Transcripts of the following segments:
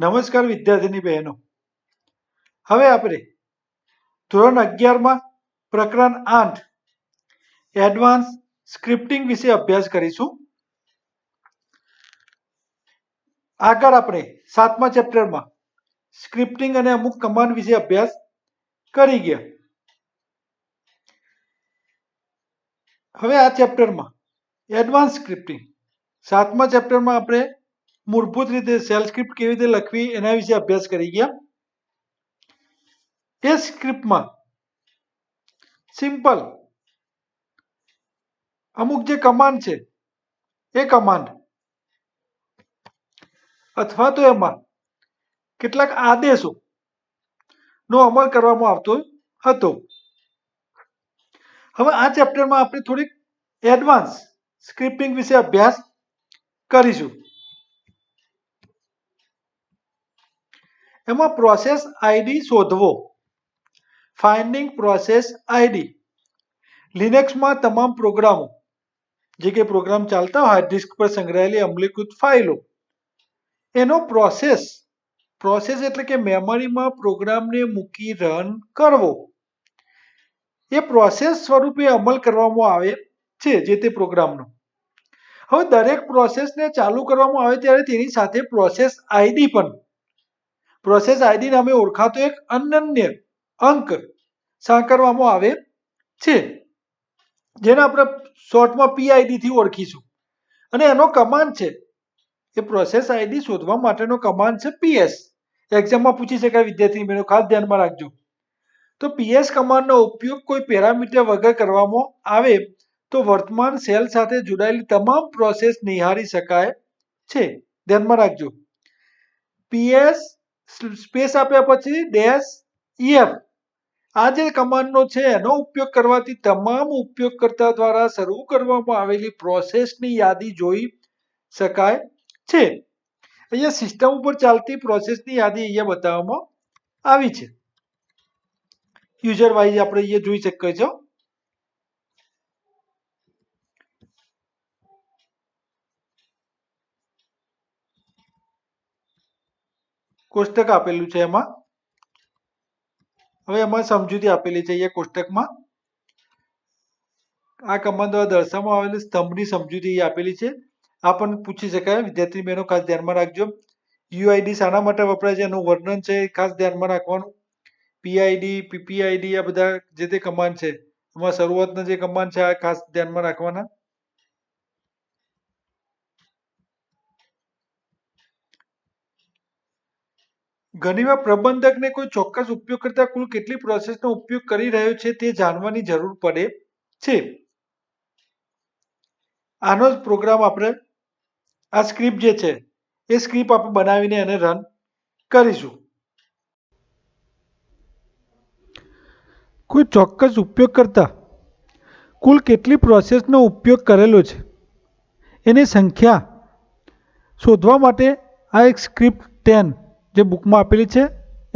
નમસ્કાર વિદ્યાર્થીની બહેનો, હવે આપણે ધોરણ 11માં પ્રકરણ 8 એડવાન્સ સ્ક્રિપ્ટિંગ વિશે અભ્યાસ કરીશું. આગળ આપણે 7મા ચેપ્ટરમાં સ્ક્રિપ્ટિંગ અને અમુક કમાન્ડ વિશે અભ્યાસ કરી ગયા. હવે આ ચેપ્ટરમાં એડવાન્સ સ્ક્રિપ્ટિંગ 7મા ચેપ્ટરમાં આપણે મૂળભૂત રીતે શેલ સ્ક્રિપ્ટ કેવી રીતે લખવી એના વિશે અભ્યાસ કરી ગયા. એ સ્ક્રિપ્ટમાં સિમ્પલ અમુક જે કમાન્ડ છે એ કમાન્ડ અથવા તો એમાં કેટલાક આદેશો નો અમલ કરવામાં આવતો હતો. હવે આ ચેપ્ટરમાં આપણે થોડીક એડવાન્સ સ્ક્રિપ્ટિંગ વિશે અભ્યાસ કરીશું. એમાં પ્રોસેસ આઈડી શોધવો, ફાઇન્ડિંગ પ્રોસેસ આઈડી. લિનક્સમાં તમામ પ્રોગ્રામો જે કે પ્રોગ્રામ ચાલતા હાર્ડ ડિસ્ક પર સંગ્રહાયેલી અમલીકૃત ફાઇલો એનો પ્રોસેસ એટલે કે મેમરીમાં પ્રોગ્રામને મૂકી રન કરવો, એ પ્રોસેસ સ્વરૂપે અમલ કરવામાં આવે છે જે તે પ્રોગ્રામનો. હવે દરેક પ્રોસેસને ચાલુ કરવામાં આવે ત્યારે તેની સાથે પ્રોસેસ આઈડી પણ પ્રોસેસ આઈડી નામે ઓળખાતો એક અનન્ય અંક સાંકળવામાં આવે છે, જેને આપણે શોર્ટમાં પીઆઈડી થી ઓળખીશું. અને એનો કમાન્ડ છે એ પ્રોસેસ આઈડી શોધવા માટેનો કમાન્ડ છે પીએસ. એક્ઝામમાં પૂછી શકાય વિદ્યાર્થી મિત્રો, ખાસ ધ્યાનમાં રાખજો. તો પીએસ કમાન્ડનો ઉપયોગ કોઈ પેરામીટર વગર કરવામાં આવે તો વર્તમાન સેલ સાથે જોડાયેલી તમામ પ્રોસેસ નિહાળી શકાય છે. ધ્યાનમાં રાખજો. પીએસ સ્પેસ આપ્યા પછી ડેશ EF આ જે કમાન્ડનો છે એનો ઉપયોગ કરવાથી તમામ ઉપયોગકર્તા દ્વારા શરૂ કરવામાં આવેલી પ્રોસેસની યાદી જોઈ શકાય છે. અહીંયા સિસ્ટમ ઉપર ચાલતી પ્રોસેસની યાદી અહીંયા બતાવવામાં આવી છે. યુઝર વાઇઝ આપણે અહીંયા જોઈ શકીએ છો. કોષ્ટક આપેલું છે એમાં. હવે એમાં સમજૂતી આપેલી છે અહીંયા કોષ્ટકમાં. આ કમાન્ડ દ્વારા દર્શાવવામાં આવેલી સ્તંભની સમજૂતી આપેલી છે. આ પણ પૂછી શકાય વિદ્યાર્થી બહેનો, ખાસ ધ્યાનમાં રાખજો. યુઆઈડી શાના માટે વપરાય છે એનું વર્ણન છે, ખાસ ધ્યાનમાં રાખવાનું. પીઆઈડી પીપીઆઈડી આ બધા જે તે કમાન્ડ છે એમાં શરૂઆતના જે કમાન્ડ છે આ ખાસ ધ્યાનમાં રાખવાના. ઘણીવાર પ્રબંધકને કોઈ ચોક્કસ ઉપયોગકર્તા કુલ કેટલી પ્રોસેસનો ઉપયોગ કરી રહ્યો છે તે જાણવાની જરૂર પડે છે. આનો જ પ્રોગ્રામ આપણે આ સ્ક્રિપ્ટ જે છે એ સ્ક્રિપ્ટ આપણે બનાવીને એને રન કરીશું. કોઈ ચોક્કસ ઉપયોગકર્તા કુલ કેટલી પ્રોસેસનો ઉપયોગ કરેલો છે એની સંખ્યા શોધવા માટે આ એક સ્ક્રિપ્ટ 10 જે બુકમાં આપેલી છે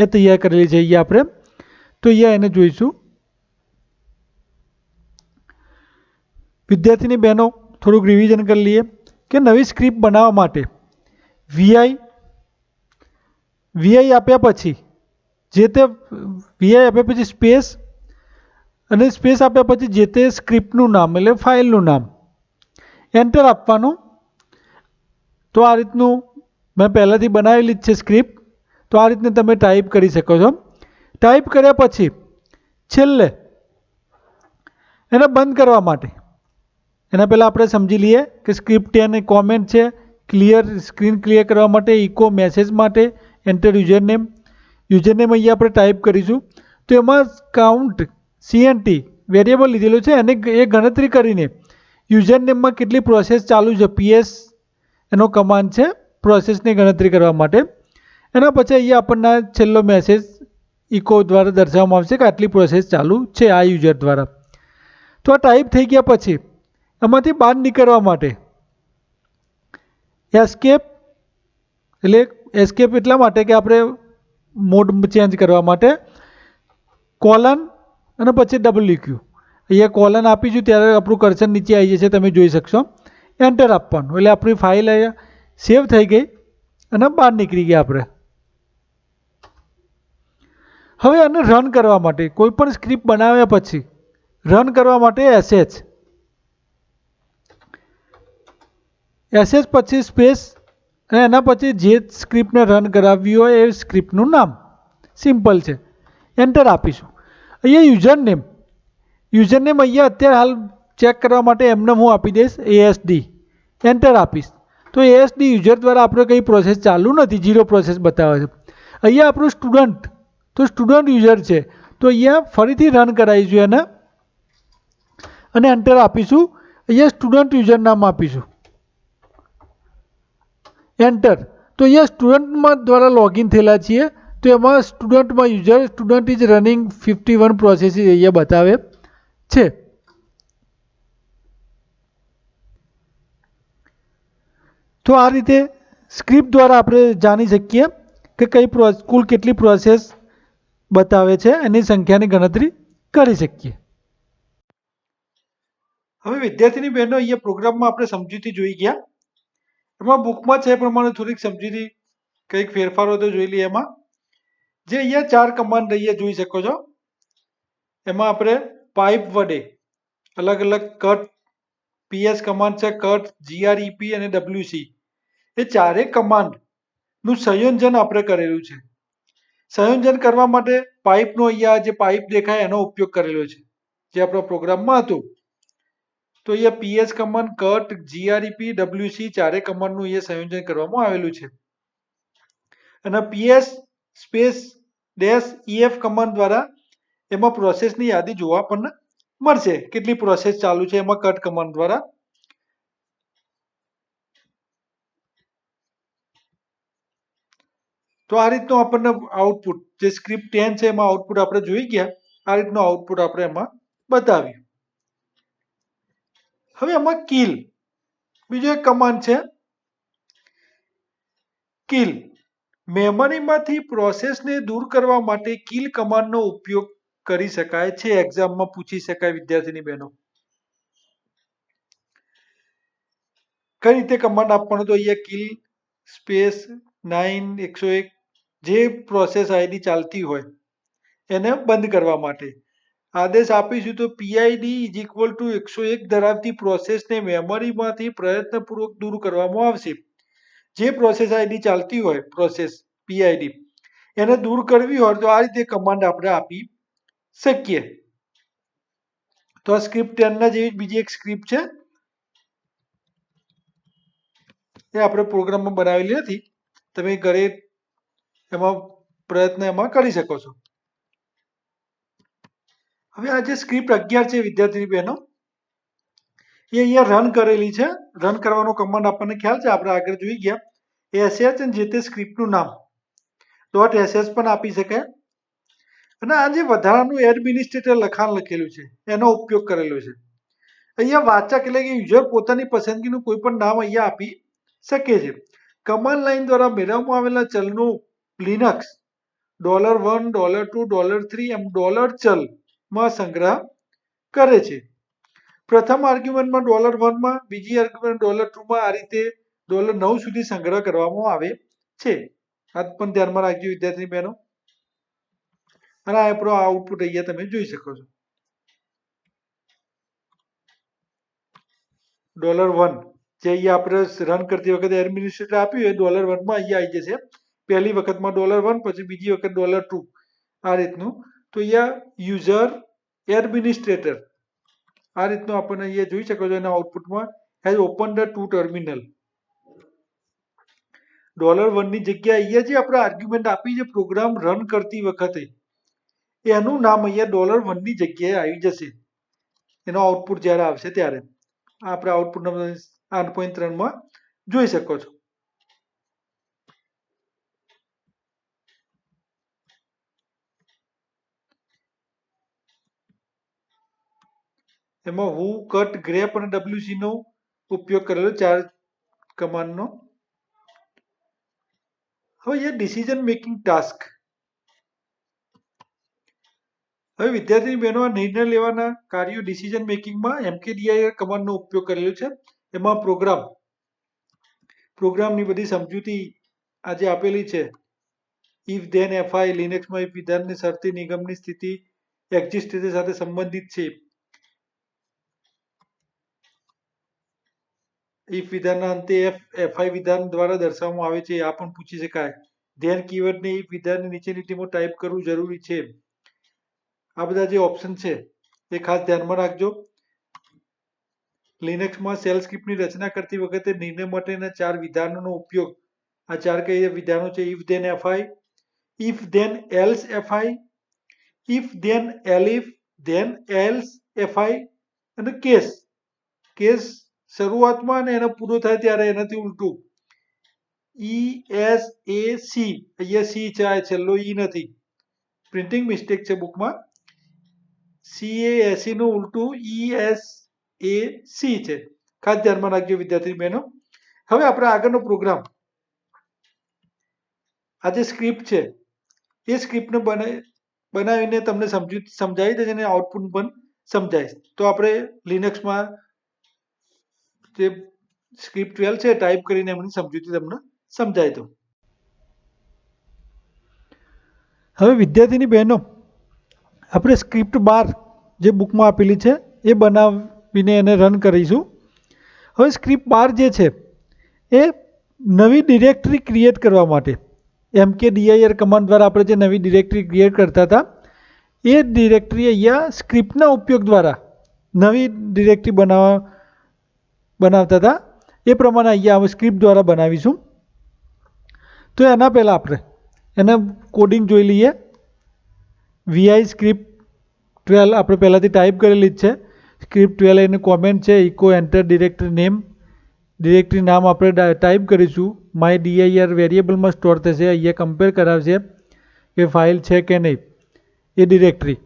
એ તૈયાર કરેલી છે. અહીંયા આપણે તો અહીંયા એને જોઈશું. વિદ્યાર્થીની બહેનો થોડુંક રિવિઝન કરી લઈએ કે નવી સ્ક્રિપ્ટ બનાવવા માટે વીઆઈ આપ્યા પછી જે તે વીઆઈ આપ્યા પછી સ્પેસ અને સ્પેસ આપ્યા પછી જે તે સ્ક્રિપ્ટનું નામ એટલે ફાઇલનું નામ એન્ટર આપવાનું. તો આ રીતનું મેં પહેલાંથી બનાવેલી જ છે સ્ક્રિપ્ટ, તો આ રીતને તમે ટાઈપ કરી શકો છો. ટાઈપ કર્યા પછી છેલ્લે એને બંધ કરવા માટે એના પહેલાં આપણે સમજી લઈએ કે સ્ક્રિપ્ટ 10 કોમેન્ટ છે, સ્ક્રીન ક્લિયર કરવા માટે, ઇકો મેસેજ માટે, એન્ટર યુઝરનેમ અહીંયા આપણે ટાઈપ કરીશું. તો એમાં કાઉન્ટ CNT વેરિયેબલ લીધેલું છે અને એ ગણતરી કરીને યુઝરનેમમાં કેટલી પ્રોસેસ ચાલુ છે PS એનો કમાન્ડ છે પ્રોસેસની ગણતરી કરવા માટે. એના પછી અહીંયા આપણને છેલ્લો મેસેજ ઇકો દ્વારા દર્શાવવામાં આવશે કે આટલી પ્રોસેસ ચાલુ છે આ યુઝર દ્વારા. તો આ ટાઈપ થઈ ગયા પછી એમાંથી બહાર નીકળવા માટે એસ્કેપ એટલા માટે કે આપણે મોડ ચેન્જ કરવા માટે કોલન અને પછી WQ. અહીંયા કોલન આપીશું ત્યારે આપણું કર્સર નીચે આવી જશે, તમે જોઈ શકશો. એન્ટર આપવાનું એટલે આપણી ફાઇલ અહીંયા સેવ થઈ ગઈ અને બહાર નીકળી ગયા આપણે. હવે આને રન કરવા માટે કોઈ પણ સ્ક્રિપ્ટ બનાવ્યા પછી રન કરવા માટે એસએચ પછી સ્પેસ અને એના પછી જે સ્ક્રિપ્ટને રન કરાવવી હોય એ સ્ક્રિપ્ટનું નામ, સિમ્પલ છે. એન્ટર આપીશું. અહીંયા યુઝર નેમ અહીંયા અત્યારે હાલ ચેક કરવા માટે એમને હું આપી દઈશ ASD. એન્ટર આપીશ તો ASD યુઝર દ્વારા આપણે કંઈ પ્રોસેસ ચાલુ નથી, 0 પ્રોસેસ બતાવે છે. અહીંયા આપણું સ્ટુડન્ટ, તો સ્ટુડન્ટ યુઝર છે તો અહીંયા ફરીથી રન કરાવીશું એને અને એન્ટર આપીશું. અહીંયા સ્ટુડન્ટ યુઝર નામ આપીશું, એન્ટર. તો અહીંયા સ્ટુડન્ટમાં દ્વારા લોગિન થયેલા છીએ તો એમાં સ્ટુડન્ટમાં user student is running 51 processes અહીંયા બતાવે છે. તો આ રીતે સ્ક્રિપ્ટ દ્વારા આપણે જાણી શકીએ કે કુલ કેટલી પ્રોસેસ બતાવે છે, એની સંખ્યાની ગણતરી કરી શકીએ. હવે વિદ્યાર્થીની બહેનો અહીંયા પ્રોગ્રામમાં આપણે સમજૂતી જોઈ ગયા. એમાં બુકમાં છે એ પ્રમાણે થોડીક સમજૂતી કંઈક ફેરફારો તો જોઈ લઈએ. એમાં જે અહીંયા 4 કમાન્ડ અહીંયા જોઈ શકો છો, એમાં આપણે પાઇપ વડે અલગ અલગ કટ, PS કમાન્ડ છે, કટ, GREP અને WC, એ ચારેય કમાન્ડનું સંયોજન આપણે કરેલું છે. સંયોજન કરવા માટે પાઇપનો અહીંયા જે પાઇપ દેખાય એનો ઉપયોગ કરેલો છે જે આપણા પ્રોગ્રામમાં હતું. તો અહીંયા PS command, cut, GREP, WC ચારે કમાન્ડનું અહીંયા સંયોજન કરવામાં આવેલું છે. અને PS સ્પેસ -EF કમાન્ડ દ્વારા એમાં પ્રોસેસની યાદી જોવા આપણને મળશે, કેટલી પ્રોસેસ ચાલુ છે એમાં કટ કમાન્ડ દ્વારા. તો આ રીતનું આપણને આઉટપુટ, જે સ્ક્રિપ્ટ 10 છે એમાં આઉટપુટ આપણે જોઈ ગયા. આ રીતનું આઉટપુટ આપણે એમાં બતાવ્યું. હવે એમાં કિલ બીજો એક કમાન્ડ છે, કિલ. મેમરીમાંથી પ્રોસેસને દૂર કરવા માટે કિલ કમાન્ડનો ઉપયોગ કરી શકાય છે. એક્ઝામમાં પૂછી શકાય વિદ્યાર્થીની બહેનો. કઈ રીતે કમાન્ડ આપવાનો? તો અહીંયા કિલ સ્પેસ 9 101 જે પ્રોસેસ આઈડી ચાલતી હોય એને બંધ કરવા માટે આદેશ આપીશું. તો PID = 101 ધરાવતી પ્રોસેસને મેમરીમાંથી પ્રયત્નપૂર્વક દૂર કરવામાં આવશે. જે પ્રોસેસ આઈડી ચાલતી હોય, પ્રોસેસ PID, એને દૂર કરવી હોય તો આ રીતે કમાન્ડ આપણે આપી શકીએ. તો આ સ્ક્રિપ્ટ 10 જેવી બીજી એક સ્ક્રિપ્ટ છે, એ આપણે પ્રોગ્રામમાં બનાવેલી હતી. તમે ઘરે એમાં પ્રયત્ન એમાં કરી શકો છો. હવે આ જે સ્ક્રિપ્ટ 11 છે વિદ્યાર્થીની બહેનો, એ અહીંયા રન કરેલી છે. રન કરવાનો કમાન્ડ આપણને ખ્યાલ છે, આપણે આગળ જોઈ ગયા. sh અને જે તે સ્ક્રિપ્ટનું નામ .sh પણ આપી શકાય. અને આ જે વધારાનું એડમિનિસ્ટ્રેટર લખાણ લખેલું છે એનો ઉપયોગ કરેલો છે. અહીંયા વાચક એટલે કે યુઝર પોતાની પસંદગીનું કોઈ પણ નામ અહીંયા આપી શકે છે. કમાન્ડ લાઈન દ્વારા મેળવવામાં આવેલા ચલનો લિનક્સ $1, $2, $3 એમ ચલમાં સંગ્રહ કરે છે. પ્રથમ આર્ગ્યુમેન્ટમાં $1 માં, બીજી આર્ગ્યુમેન્ટ $2 માં, આ રીતે $9 સુધી સંગ્રહ કરવામાં આવે છે. આ પણ ધ્યાનમાં રાખજો વિદ્યાર્થી બહેનો. અને આ આપણો આઉટપુટ અહીંયા તમે જોઈ શકો છો. $1 જે અહીંયા આપણે રન કરતી વખતે એડમિનિસ્ટ્રેટર આપ્યું એ $1 માં અહીંયા આવી જશે. પહેલી વખતમાં $1, પછી બીજી વખત $2, આ રીતનું. તો અહીંયા યુઝર એડમિનિસ્ટ્રેટર આ રીતનું આપણને અહીંયા જોઈ શકો છો. એના આઉટપુટમાં હેઝ ઓપન ધ 2 ટર્મિનલ. $1 ની જગ્યાએ અહીંયા જે આપણે આર્ગ્યુમેન્ટ આપી છે પ્રોગ્રામ રન કરતી વખતે, એનું નામ અહીંયા $1 ની જગ્યાએ આવી જશે એનો આઉટપુટ જ્યારે આવશે ત્યારે. આપણે આઉટપુટ નંબર 8.3 માં જોઈ શકો છો. એમાં હું, કટ, ગ્રેપ અને WC નો ઉપયોગ કરેલો 4 કમાન્ડનો. હવે એ ડિસિઝન મેકિંગ ટાસ્ક. હવે વિદ્યાર્થી બહેનો આ નિર્ણય લેવાના કાર્યો ડિસિઝન મેકિંગમાં mkdir કમાન્ડનો ઉપયોગ કરેલો છે. એમાં પ્રોગ્રામની બધી સમજૂતી આજે આપેલી છે ઇફ ધેન એફઆઈ લિનક્સમાં ઇફ વિધાનની શરતી નિગમની સ્થિતિ એક્ઝિટ સ્થિતિ સાથે સંબંધિત છે. ઇફ વિધાનના અંતે એફઆઈ વિધાન દ્વારા દર્શાવવામાં આવે છે આ પણ પૂછી શકાય. ધેન કીવર્ડને ઇફ વિધાનની નીચેની લીટીમાં ટાઈપ કરવું જરૂરી છે. આ બધા જે ઓપ્શન છે એ ખાસ ધ્યાનમાં રાખજો. લિનક્સમાં શેલ સ્ક્રિપ્ટની રચના કરતી વખતે નિર્ણય માટેના 4 વિધાનોનો ઉપયોગ. આ 4 કઈ વિધાનો છે? If then FI, if then else FI, if then elif, then else FI અને કેસ. કેસ શરૂઆતમાં અને એનો પૂરો થાય ત્યારે એનાથી ઉલટું ES A C. અહીંયા સી છે, આ છેલ્લો ઈ નથી, પ્રિન્ટિંગ મિસ્ટેક છે બુકમાં. CASE નું ઉલટું ESAC છે. ખાસ ધ્યાનમાં રાખજો વિદ્યાર્થી બહેનો. હવે આપણે આગળનો પ્રોગ્રામ, આ જે સ્ક્રિપ્ટ છે એ સ્ક્રિપ્ટને બનાવીને તમને સમજાવી દે અને આઉટપુટ પણ સમજાવીશ. તો આપણે લિનક્સમાં જે સ્ક્રિપ્ટ 12 છે ટાઈપ કરીને એમની સમજૂતી તમને સમજાવી દઉં. હવે વિદ્યાર્થીની બહેનો, આપણે સ્ક્રિપ્ટ 12 જે બુકમાં આપેલી છે એ બનાવીને એને રન કરીશું. હવે સ્ક્રિપ્ટ 12 જે છે એ નવી ડિરેક્ટરી ક્રિએટ કરવા માટે mkdir કમાન્ડ દ્વારા આપણે જે નવી ડિરેક્ટરી ક્રિએટ કરતા હતા એ ડિરેક્ટરી અહીંયા સ્ક્રિપ્ટના ઉપયોગ દ્વારા નવી ડિરેક્ટરી બનાવતા હતા એ પ્રમાણે અહીંયા સ્ક્રિપ્ટ દ્વારા બનાવીશું. તો એના પહેલાં આપણે એના કોડિંગ જોઈ લઈએ. vi સ્ક્રિપ્ટ 12 આપણે પહેલાંથી ટાઈપ કરેલી જ છે. સ્ક્રિપ્ટ 12 એનું કોમેન્ટ છે echo enter directory name. Directory નામ આપણે ટાઈપ કરીશું. માય dir વેરિયેબલમાં સ્ટોર થશે. અહીંયા કમ્પેર કરાવશે કે ફાઇલ છે કે નહીં એ ડિરેક્ટરી.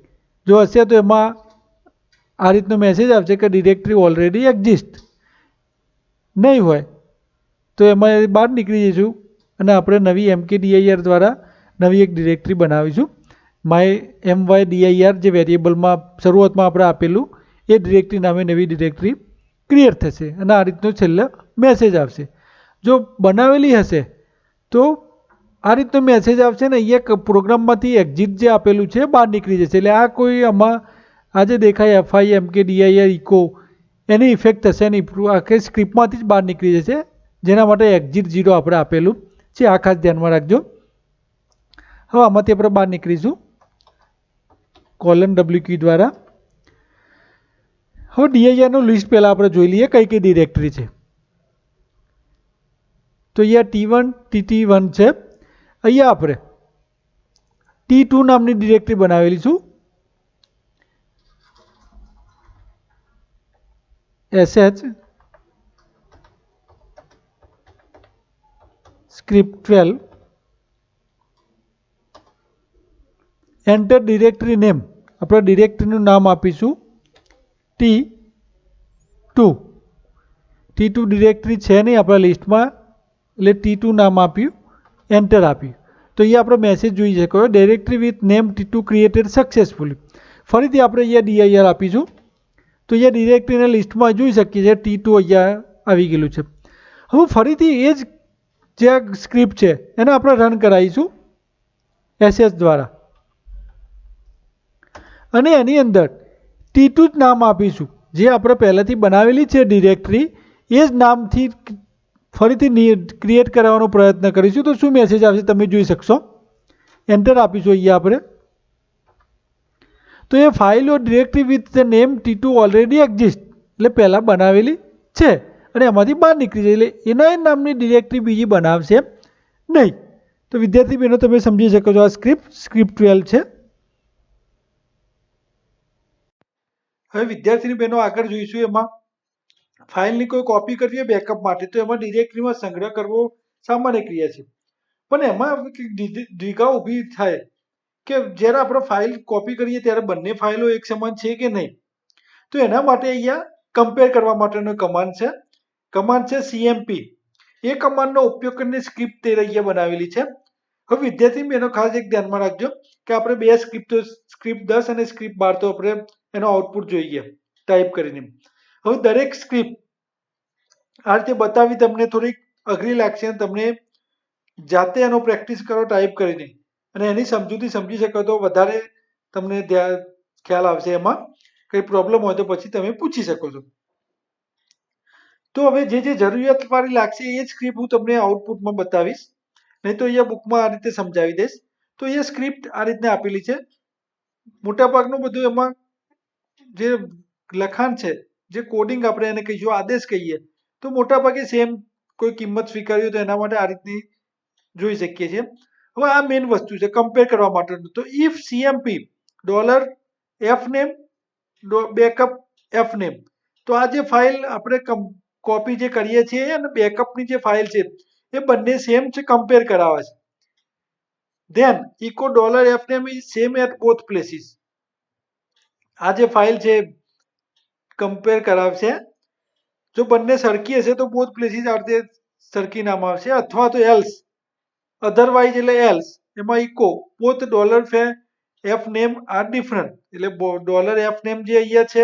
જો હશે તો એમાં આ રીતનો મેસેજ આવશે કે ડિરેક્ટરી ઓલરેડી એક્ઝિસ્ટ. નહીં હોય તો એમાં બહાર નીકળી જઈશું અને આપણે નવી mkdir દ્વારા નવી એક ડિરેક્ટરી બનાવીશું. માય mydir જે વેરિયેબલમાં શરૂઆતમાં આપણે આપેલું એ ડિરેક્ટરી નામે નવી ડિરેક્ટરી ક્રિએટ થશે અને આ રીતનો છેલ્લે મેસેજ આવશે. જો બનાવેલી હશે તો આ રીતનો મેસેજ આવશે ને અહીંયા પ્રોગ્રામમાંથી એક્ઝિટ જે આપેલું છે બહાર નીકળી જશે. એટલે આ કોઈ આમાં આ જે દેખાય એફઆઈ mkdir ઇકો એની ઇફેક્ટ થશે નહીં. આખી સ્ક્રિપ્ટમાંથી જ બહાર નીકળી જશે, જેના માટે એક્ઝિટ 0 આપણે આપેલું છે. આ ખાસ ધ્યાનમાં રાખજો. હવે આમાંથી આપણે બહાર નીકળીશું :w કી દ્વારા. હવે dirનું લિસ્ટ પહેલાં આપણે જોઈ લઈએ કઈ કઈ ડિરેક્ટરી છે. તો અહીંયા T1 TT1 છે. અહીંયા આપણે T2 નામની ડિરેક્ટરી બનાવેલી છું. sh script 12 enter directory name. આપણે ડિરેક્ટરીનું નામ આપીશું T2. ડિરેક્ટરી છે નહીં આપણા લિસ્ટમાં એટલે T2 નામ આપ્યું, એન્ટર આપ્યું. તો અહીંયા આપણે મેસેજ જોઈ શકો directory with name T2 created successfully. ફરીથી આપણે અહીંયા dir આપીશું તો અહીંયા ડિરેક્ટરીના લિસ્ટમાં જોઈ શકીએ છીએ T2 અહીંયા આવી ગયેલું છે. હવે ફરીથી એ જ જે સ્ક્રિપ્ટ છે એને આપણે રન કરાવીશું sh દ્વારા અને એની અંદર T2 જ નામ આપીશું. જે આપણે પહેલાંથી બનાવેલી છે ડિરેક્ટરી એ જ નામથી ફરીથી ક્રિએટ કરવાનો પ્રયત્ન કરીશું. તો શું મેસેજ આવશે તમે જોઈ શકશો. એન્ટર આપીશું અહીંયા આપણે. તો એ file or directory with the name T2 already exist, એટલે પહેલાં બનાવેલી છે અને એમાંથી બહાર નીકળી જાય એટલે એના નામની ડિરેક્ટરી બીજી બનાવશે નહીં. તો વિદ્યાર્થી બહેનો તમે સમજી શકો છો આ સ્ક્રિપ્ટ 12 છે. હવે વિદ્યાર્થીની બહેનો આગળ જોઈશું એમાં ફાઇલની કોઈ કોપી કરવી હોય બેકઅપ માટે તો એમાં ડિરેક્ટરીમાં સંગ્રહ કરવો સામાન્ય ક્રિયા છે. પણ એમાં દ્વિધા ઊભી થાય કે જ્યારે આપણે ફાઇલ કોપી કરીએ ત્યારે બંને ફાઇલો એક સમાન છે કે નહીં. તો એના માટે અહીંયા કમ્પેર કરવા માટેનો કમાન્ડ છે. કમાન્ડ છે cmp. એ કમાન્ડનો ઉપયોગ કરીને સ્ક્રિપ્ટ 13 અહીંયા બનાવેલી છે. હવે વિદ્યાર્થી બહેનો ખાસ એક ધ્યાનમાં રાખજો કે આપણે બે સ્ક્રિપ્ટ 10 અને સ્ક્રિપ્ટ 12 તો આપણે એનો આઉટપુટ જોઈએ ટાઈપ કરીને. હવે દરેક સ્ક્રિપ્ટ આ રીતે બતાવી તમને થોડીક અઘરી લાગશે અને તમને જાતે એનો પ્રેક્ટિસ કરો ટાઈપ કરીને અને એની સમજૂતી સમજી શકો તો વધારે તમને ખ્યાલ આવશે. એમાં કંઈ પ્રોબ્લેમ હોય તો પછી તમે પૂછી શકો છો. તો હવે જે જરૂરિયાતવાળી લાગશે એ જ સ્ક્રિપ્ટ હું તમને આઉટપુટમાં બતાવીશ, નહીં તો અહીંયા બુકમાં આ રીતે સમજાવી દઈશ. તો એ સ્ક્રિપ્ટ આ રીતના આપેલી છે. મોટાભાગનું બધું એમાં જે લખાણ છે, જે કોડિંગ આપણે એને કહીશું, આદેશ કહીએ, તો મોટાભાગે સેમ કોઈ કિંમત સ્વીકારી હોય તો એના માટે આ રીતની જોઈ શકીએ છીએ. હવે આ મેઇન વસ્તુ છે કમ્પેર કરવા માટેનું. તો if CMP $fname backup fname, તો આ જે ફાઇલ આપણે કોપી જે કરીએ છીએ અને બેકઅપની જે ફાઇલ છે એ બંને સેમ છે, કમ્પેર કરાવે છે. Then echo $fname is same at both places. આ જે ફાઇલ છે કમ્પેર કરાવશે. જો બંને સરખી હશે તો બોથ પ્લેસીસ આ રીતે સરખી નામ આવશે, અથવા તો એલ્સ અધરવાઇઝ એટલે એલ્સ એમાં echo both $fname are different, એટલે $fname જે અહીંયા છે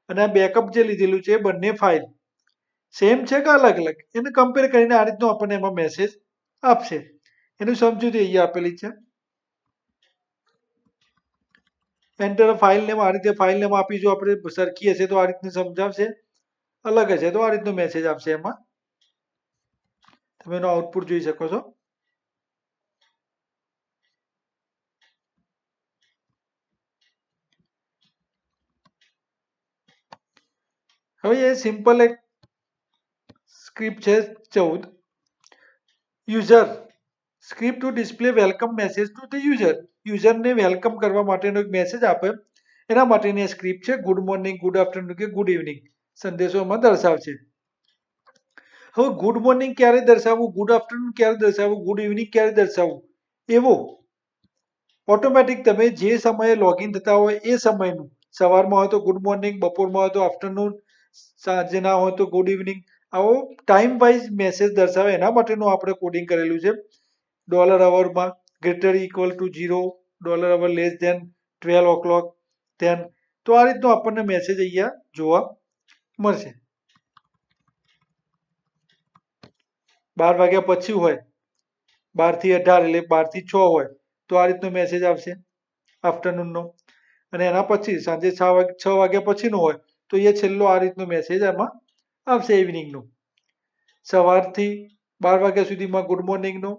અને આ બેકઅપ જે લીધેલું છે બંને ફાઇલ સેમ છે કે અલગ અલગ, એને કમ્પેર કરીને આ રીતનો આપણને એમાં મેસેજ આપશે. એનું સમજૂતી અહીંયા આપેલી છે. એન્ટર ફાઇલ નેમ, આ રીતે ફાઇલ નેમ આપીશું આપણે, સરખી હશે તો આ રીતનું સમજાવશે, અલગ હશે તો આ રીતનો મેસેજ આપશે. એમાં તમે એનો આઉટપુટ જોઈ શકો છો. હવે એ સિમ્પલ એક સ્ક્રિપ્ટ છે 14. User script to display welcome message to the user. યુઝરને વેલકમ કરવા માટેનો એક મેસેજ આપે એના માટેની સ્ક્રિપ્ટ છે. ગુડ મોર્નિંગ, ગુડ આફ્ટરનૂન કે ગુડ ઇવનિંગ સંદેશો એમાં દર્શાવશે. હવે ગુડ મોર્નિંગ ક્યારે દર્શાવવું, ગુડ આફ્ટરનૂન ક્યારે દર્શાવવું, ગુડ ઇવનિંગ ક્યારે દર્શાવવું, એવો ઓટોમેટિક તમે જે સમયે લોગિન થતા હોય એ સમયનું, સવારમાં હોય તો ગુડ મોર્નિંગ, બપોરમાં હોય તો આફ્ટરનૂન, સાંજના હોય તો ગુડ ઇવનિંગ, આવો ટાઈમ વાઇઝ મેસેજ દર્શાવે એના માટેનું આપણે કોડિંગ કરેલું છે. $માં greater equal to 0, $hour less than 12 o'clock, then તો આ રીતનો આપણને મેસેજ અહીંયા જોવા મળશે. 12 વાગ્યા પછી હોય, 12 થી 18 એટલે 12 થી 6 હોય તો આ રીતનો મેસેજ આવશે આફ્ટરનૂનનો. અને એના પછી સાંજે 6 વાગ્યા પછીનો હોય તો એ છેલ્લો આ રીતનો મેસેજ એમાં આવશે ઇવનિંગનો. સવારથી 12 વાગ્યા સુધીમાં ગુડ મોર્નિંગનો,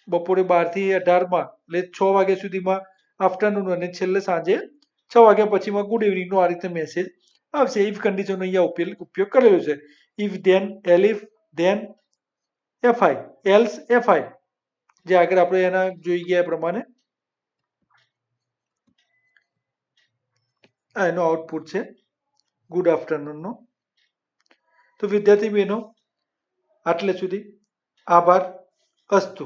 બપોરે 12 થી 18માં એટલે 6 વાગ્યા સુધીમાં આફ્ટરનૂન, અને છેલ્લે સાંજે 6 વાગ્યા પછીમાં ગુડ ઇવનિંગનો આ રીતે મેસેજ આવશે. ઇફ કન્ડિશનનો અહીંયા ઉપયોગ કરેલો છે. If then elif then FI, else FI, જે આગળ આપણે એના જોઈ ગયા એ પ્રમાણે આ એનો આઉટપુટ છે ગુડ આફ્ટરનૂનનો. તો વિદ્યાર્થી બહેનો આટલે સુધી આભાર. અસ્તુ.